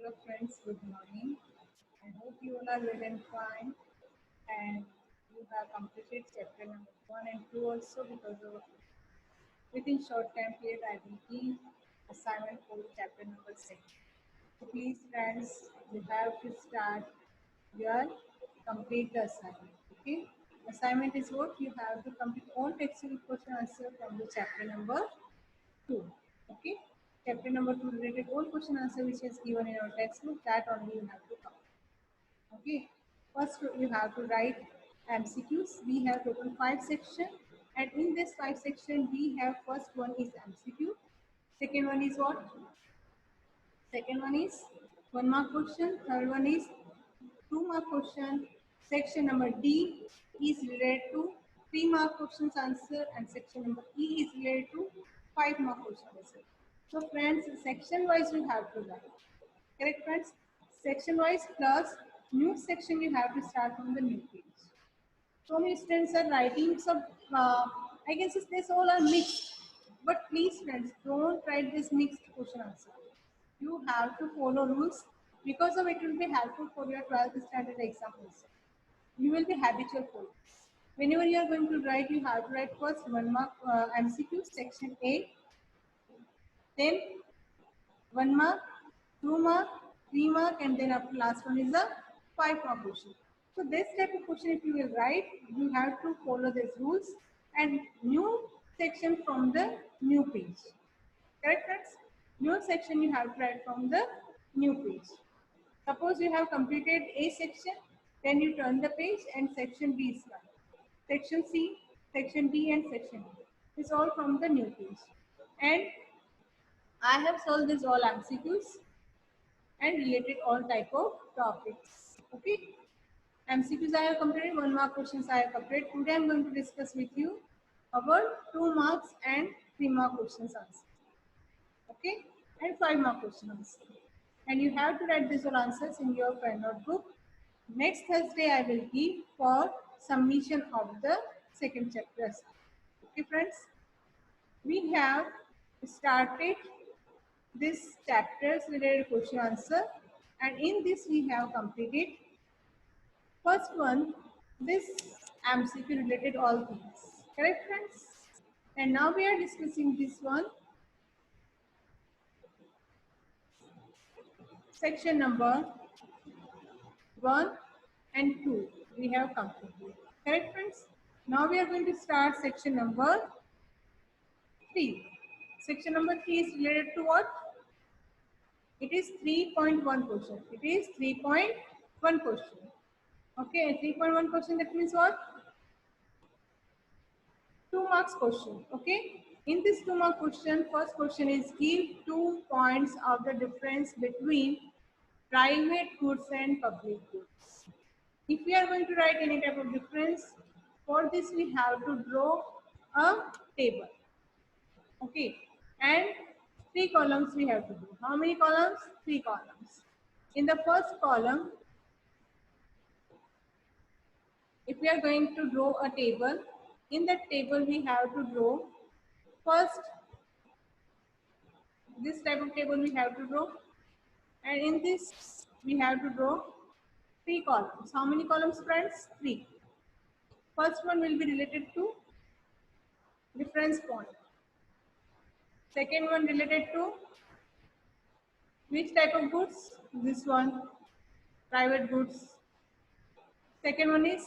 Hello friends, good morning. I hope you all are well and fine and you have completed chapter number 1 and 2 also because of within short time period I will give assignment for chapter number 6. So please friends, you have to start your complete the assignment. Okay. Assignment is what you have to complete all textbook question answer from the chapter number 2. Okay. Chapter number 2 related all question answer which is given in our textbook that only you have to complete. Okay. First you have to write MCQs. We have total 5 sections and in this 5 section we have first one is MCQ. Second one is what? Second one is 1 mark question. Third one is 2 mark question. Section number D is related to 3 mark questions answer and section number E is related to 5 mark question answer. So friends, section wise you have to write. Correct friends? Section wise plus new section you have to start from the new page. So many students are writing some, I guess this all are mixed. But please friends, don't write this mixed question answer. You have to follow rules because of it will be helpful for your 12th standard exams. You will be habitual for it. Whenever you are going to write, you have to write first 1 mark MCQ section A, then 1 mark, 2 mark, 3 mark, and then after last one is a 5 mark question. So this type of question if you will write, you have to follow these rules and new section from the new page. Correct friends? New section you have to write from the new page. Suppose you have completed A section, then you turn the page and section B is done. Section C, section D and section D is all from the new page. And I have solved this all MCQs and related all type of topics. Okay. MCQs I have completed, 1 mark questions I have completed. Today I am going to discuss with you about 2 marks and 3 mark questions answer. Okay. And 5 mark question answer. And you have to write these all answers in your pen notebook. Next Thursday I will give for submission of the second chapter. Okay friends. We have started this chapters related question answer and in this we have completed first one, this MCQ related all things. Correct friends? And now we are discussing this one. Section number 1 and 2 we have completed. Correct friends? Now we are going to start section number 3. Section number 3 is related to what? It is 3.1 question. It is 3.1 question. Okay, 3.1 question, that means what? 2 marks question. Okay, in this 2 mark question, first question is give 2 points of the difference between private goods and public goods. If we are going to write any type of difference, for this we have to draw a table. Okay, and 3 columns we have to do. How many columns? 3 columns. In the first column, if we are going to draw a table, in that table we have to draw first this type of table we have to draw, and in this we have to draw 3 columns. How many columns friends? 3. First one will be related to reference point. Second one related to which type of goods? This one, private goods. Second one is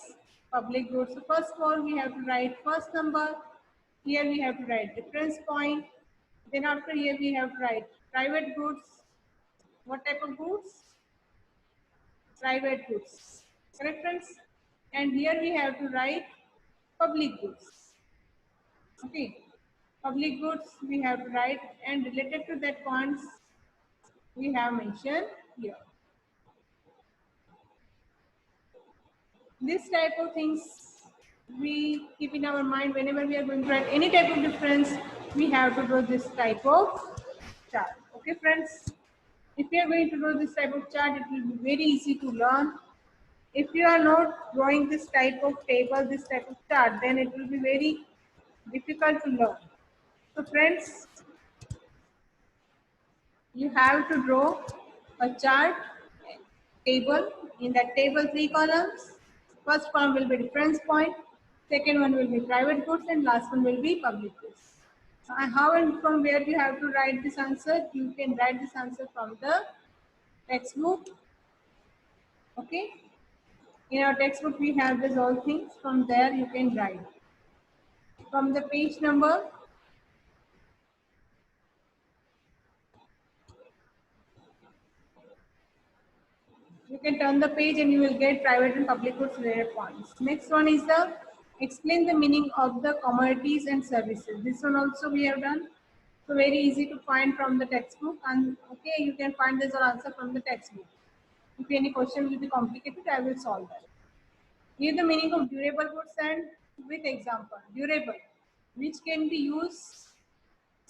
public goods. So first of all we have to write first number. Here we have to write reference point. Then after here we have to write private goods. What type of goods? Private goods. Correct friends? And here we have to write public goods. Okay. Public goods we have to write, and related to that points we have mentioned here. This type of things we keep in our mind whenever we are going to write any type of difference. We have to draw this type of chart. Okay friends, if you are going to draw this type of chart, it will be very easy to learn. If you are not drawing this type of table, this type of chart, then it will be very difficult to learn. So friends, you have to draw a chart table. In that table, three columns. First column will be difference point, second one will be private goods, and last one will be public goods. How and from where you have to write this answer? You can write this answer from the textbook. Okay. In our textbook, we have these all things. From there, you can write. From the page number, you can turn the page and you will get private and public goods related points. Next one is the explain the meaning of the commodities and services. This one also we have done. So very easy to find from the textbook, and okay, you can find this answer from the textbook. If any question will be complicated, I will solve that. Here the meaning of durable goods and with example. Durable, which can be used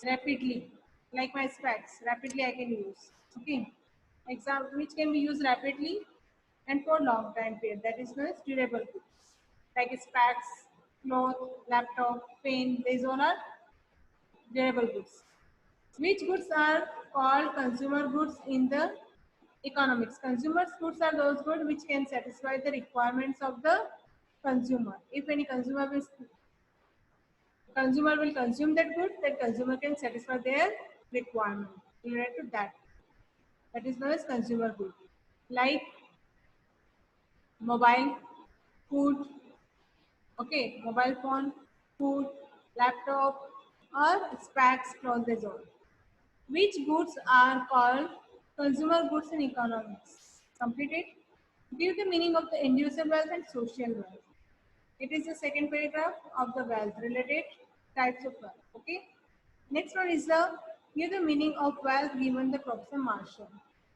rapidly, like my specs, rapidly I can use. Okay. Example, which can be used rapidly and for long time period. That is known as durable goods. Like specs, cloth, laptop, pen, these all are durable goods. Which goods are called consumer goods in the economics? Consumer goods are those goods which can satisfy the requirements of the consumer. If any consumer will consume that good, that consumer can satisfy their requirement related to that. That is known as consumer good. Like mobile, food, okay, mobile phone, food, laptop, or specs, clothes, all. Which goods are called consumer goods in economics? Completed. Give the meaning of the individual wealth and social wealth. It is the second paragraph of the wealth related types of wealth. Okay. Next one is the give the meaning of wealth given the Professor Marshall.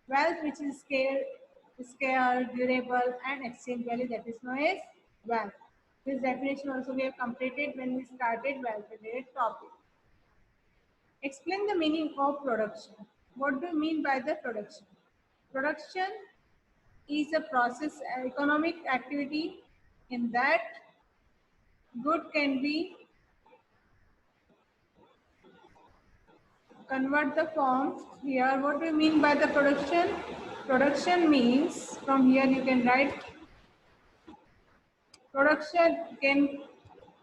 Wealth which is scale, durable, and exchange value, that is known as wealth. This definition also we have completed when we started wealth related topic. Explain the meaning of production. What do you mean by the production? Production is a process, economic activity in that good can be convert the form. Here, what do you mean by the production? Production means, from here you can write, production can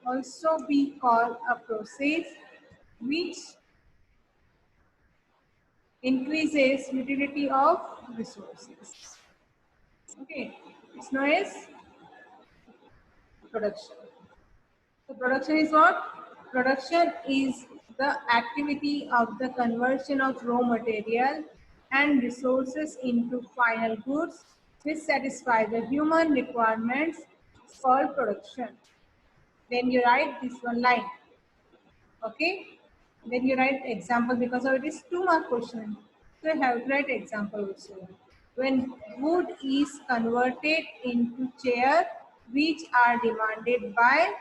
also be called a process which increases utility of resources. Okay, it's known as production. So production is what? Production is the activity of the conversion of raw material and resources into final goods which satisfy the human requirements. It's called production. Then you write this one line. Okay. Then you write example because of it is 2 mark question. So you have to write example also. When wood is converted into chair which are demanded by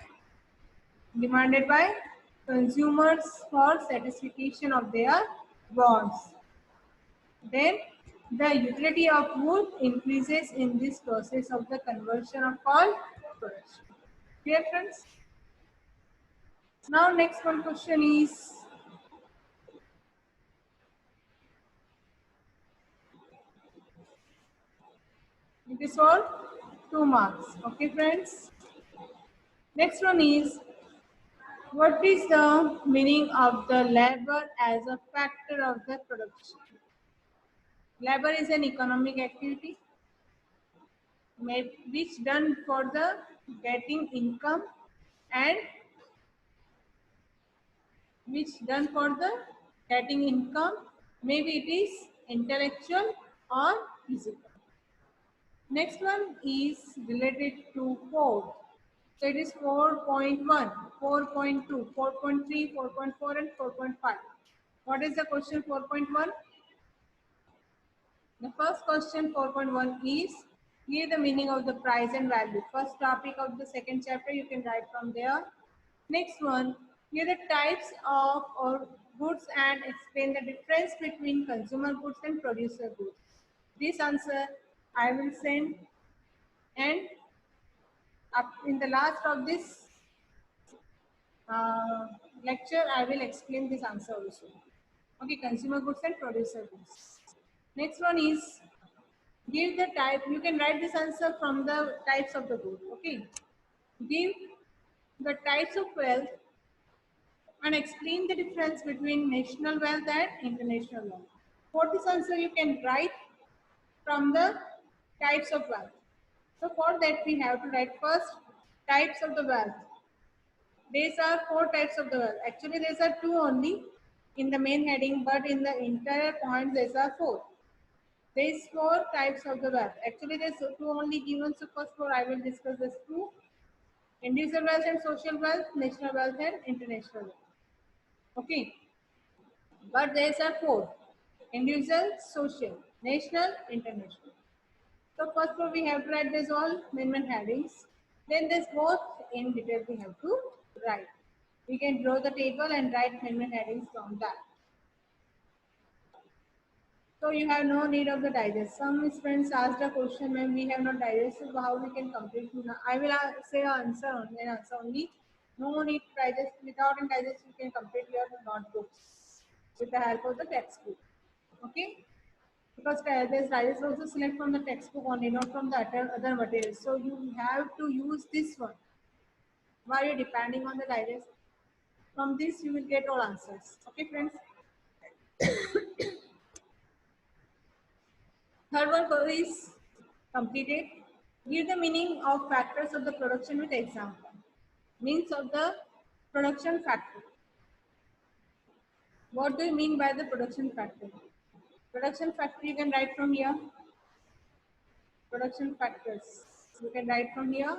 consumers for satisfaction of their wants. Then the utility of wood increases in this process of the conversion of all production. Clear, friends? Now next one question is, it is for 2 marks. Okay, friends? Next one is, what is the meaning of the labor as a factor of the production? Labor is an economic activity which done for the getting income and which done for the getting income. Maybe it is intellectual or physical. Next one is related to code. So it is 4.1, 4.2, 4.3, 4.4 and 4.5. What is the question 4.1? The first question 4.1 is, give the meaning of the price and value. First topic of the second chapter, you can write from there. Next one, give the types of or goods and explain the difference between consumer goods and producer goods. This answer I will send, and up in the last of this lecture, I will explain this answer also. Okay, consumer goods and producer goods. Next one is give the type. You can write this answer from the types of the good. Okay. Give the types of wealth and explain the difference between national wealth and international wealth. For this answer, you can write from the types of wealth. So for that, we have to write first types of the wealth. These are four types of the wealth. Actually, there are two only in the main heading, but in the entire point, there are four. There is four types of the wealth. Actually, there's two only given. So first four, I will discuss this two: individual wealth and social wealth, national wealth and international wealth. Okay, but there are four: individual, social, national, international. So first four we have to write this all main headings. Then this both in detail we have to write. We can draw the table and write main headings from that. So you have no need of the digest. Some students asked a question when we have not digested, so how we can complete. I will say answer only. No need digest. Without a digest, you can complete your notebooks with the help of the textbook. Okay? Because this digest also select from the textbook only, not from the other materials. So you have to use this one. While you're depending on the digest, from this you will get all answers. Okay, friends. Third one is completed. Give the meaning of factors of the production with example. Means of the production factor. What do you mean by the production factor? Production factor you can write from here. Production factors. You can write from here.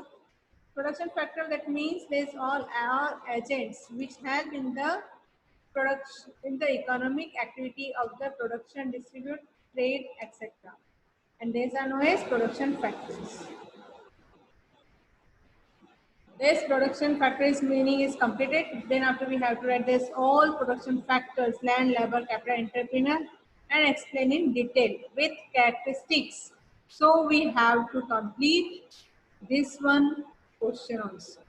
Production factor, that means there's all our agents which help in the production, in the economic activity of the production, distribute, trade, etc. And these are known as production factors. This production factors meaning is completed. Then after we have to write this all production factors, land, labor, capital, entrepreneur, and explain in detail with characteristics. So we have to complete this one question also.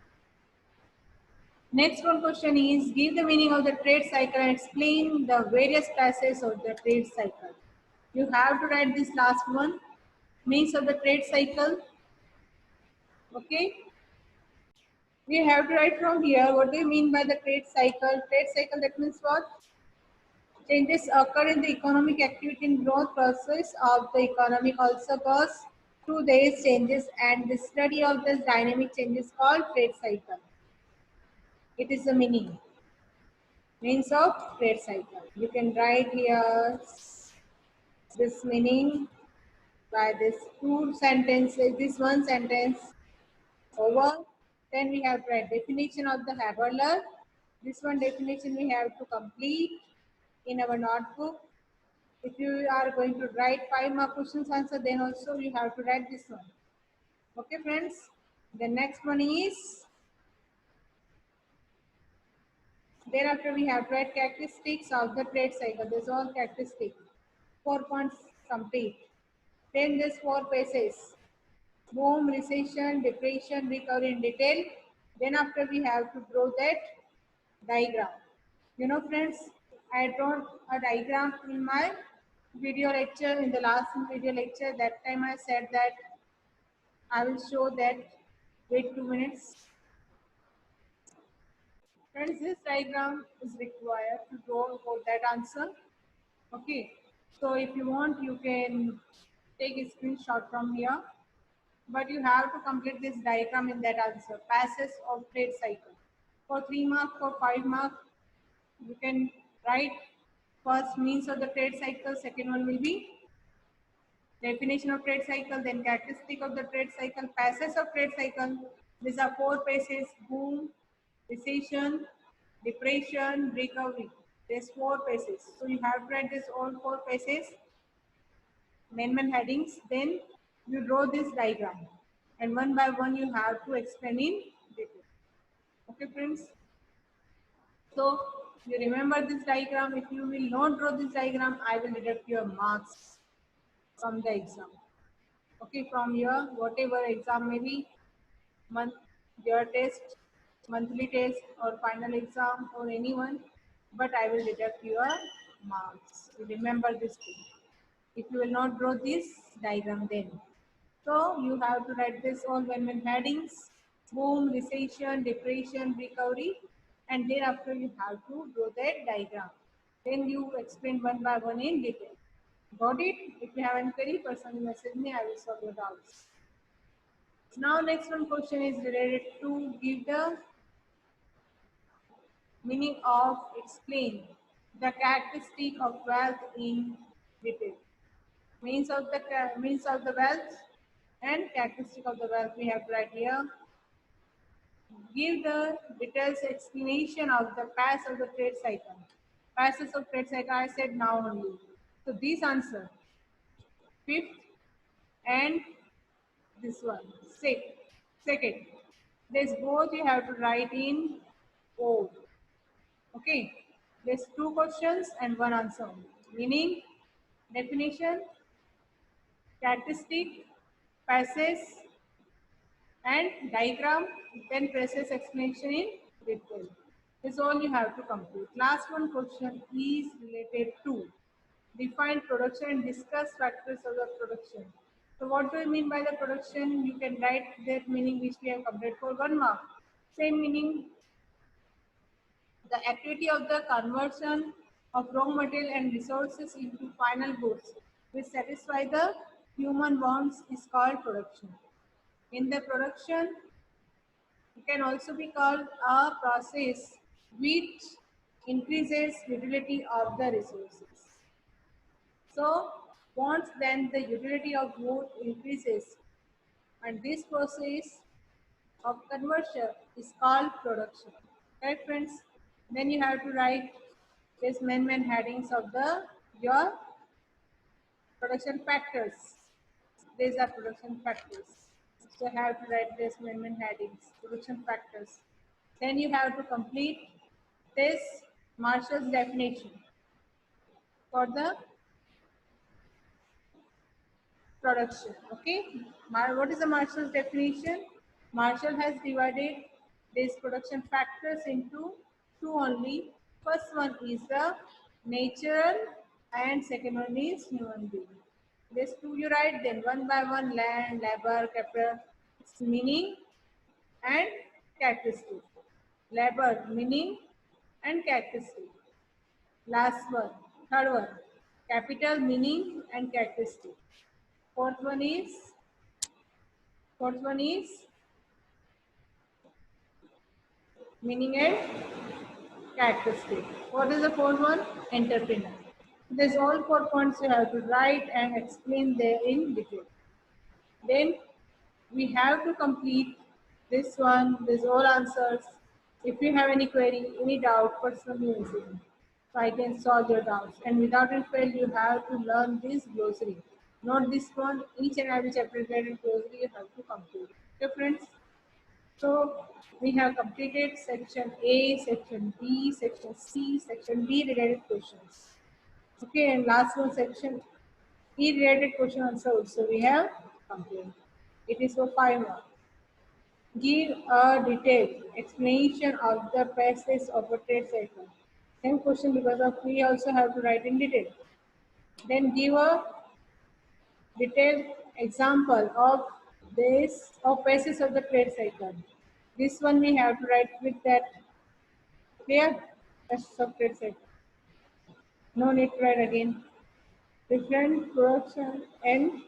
Next one question is give the meaning of the trade cycle and explain the various classes of the trade cycle. You have to write this last one, means of the trade cycle. Okay. We have to write from here. What do you mean by the trade cycle? Trade cycle, that means what? Changes occur in the economic activity and growth process of the economic also goes through these changes, and the study of this dynamic changes called trade cycle. It is the means of trade cycle. You can write here this meaning by this two sentences, this one sentence over. Then we have to write definition of the Haberler. This one definition we have to complete in our notebook. If you are going to write 5 mark questions answer, then also you have to write this one. Okay, friends. The next one is thereafter we have to write characteristics of the trade cycle. There's all characteristics. 4 points complete. Then there's 4 pages. Boom, recession, depression, recovery in detail. Then after we have to draw that diagram. You know, friends, I drawn a diagram in my video lecture, in the last video lecture. That time I said that I will show that. Wait 2 minutes. Friends, this diagram is required to draw for that answer. Okay. So if you want, you can take a screenshot from here. But you have to complete this diagram in that answer. Passes of trade cycle. For 3 marks, for 5 marks, you can write first means of the trade cycle. Second one will be definition of trade cycle, then characteristic of the trade cycle, passes of trade cycle. These are 4 pages: boom, recession, depression, recovery. There's 4 pages. So you have to write this all 4 pages, main headings. Then you draw this diagram, and one by one you have to explain in detail. Okay, friends. So you remember this diagram. If you will not draw this diagram, I will deduct your marks from the exam. Okay, from your whatever exam, maybe month, your test, monthly test, or final exam, or anyone, but I will deduct your marks. You remember this thing. if you will not draw this diagram then. So you have to write this all when headings, boom, recession, depression, recovery, and thereafter you have to draw that diagram. Then you explain one by one in detail. Got it? If you have any query, personally message me, I will solve your doubts. Now next one question is related to give the meaning of explain the characteristic of wealth in detail. Means of the wealth and characteristic of the wealth we have right here. Give the details explanation of the pass of the trade cycle. Passes of trade cycle I said now only. So these answer fifth and this one sixth. Second. This both you have to write in O. Okay. There's two questions and one answer. Meaning, definition, characteristic, passes, and diagram, then process explanation in detail. This is all you have to complete. Last one question is related to define production and discuss factors of the production. So what do you mean by the production? You can write that meaning which we have completed for 1 mark. Same meaning, the activity of the conversion of raw material and resources into final goods which satisfy the human wants is called production. In the production, it can also be called a process which increases utility of the resources. So, once then the utility of wood increases, and this process of conversion is called production. Right, friends? Then you have to write this main headings of the your production factors. These are production factors. So you have to write this main headings, production factors. Then you have to complete this Marshall's definition for the production. Okay, what is the Marshall's definition? Marshall has divided these production factors into two only. First one is the natural and second one is human being. These two you write then one by one: land, labor, capital, meaning and characteristic. Labor, meaning and characteristic. Last one, third one, capital, meaning and characteristic. Fourth one is Fourth one is meaning and characteristic. What is the fourth one? Entrepreneur. There's all 4 points you have to write and explain there in detail. Then we have to complete this one, these all answers. If you have any query, any doubt, personally message me. So I can solve your doubts. And without it fail, you have to learn this glossary. Not this one, each and every chapter related glossary you have to complete. Okay, friends? So we have completed section A, section B, section C, section D related questions. Okay, and last one section E related question answer also we have completed. It is for 5 marks. Give a detailed explanation of the passage of a trade cycle. Same question because of we also have to write in detail. Then give a detailed example of this of passage of the trade cycle. This one we have to write with that clear passage of trade cycle. No need to write again. Different production and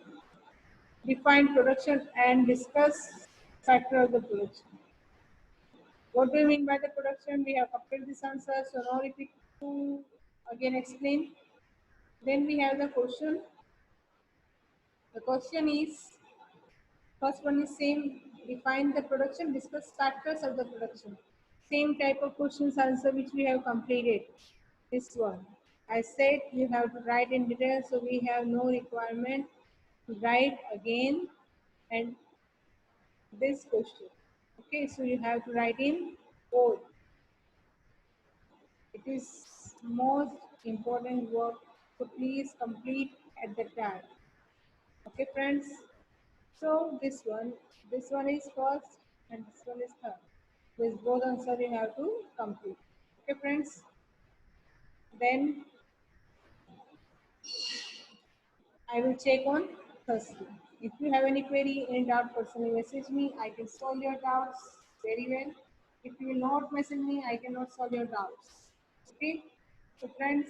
define production and discuss factor of the production. What do you mean by the production? We have completed this answer, so now repeat to again explain. Then we have the question. The question is, first one is same, define the production, discuss factors of the production. Same type of questions answer which we have completed. This one. I said you have to write in detail, so we have no requirement to write again and this question. Okay, so you have to write in bold. It is most important work, so please complete at the time. Okay, friends. So this one is first and this one is third. This both answer you have to complete. Okay, friends. Then I will check on Thursday. If you have any query, any doubt, personally message me. I can solve your doubts very well. If you will not message me, I cannot solve your doubts. Okay? So friends,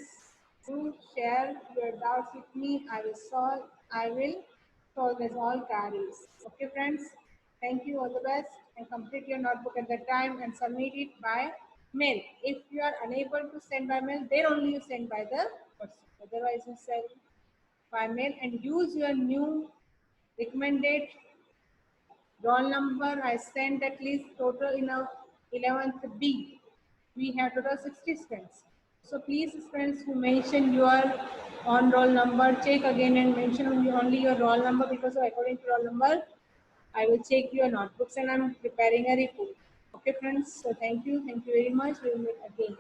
do share your doubts with me. I will solve as all queries. Okay friends? Thank you, all the best, and complete your notebook at the time and submit it by mail. If you are unable to send by mail, then only you send by the person. Otherwise, you send by mail and use your new recommended roll number. I sent at least total in a 11th B. We have total 60 students. So please, students who mention your on roll number, check again and mention only your roll number, because according to roll number, I will check your notebooks and I'm preparing a report. Okay, friends. So thank you very much. We will meet again.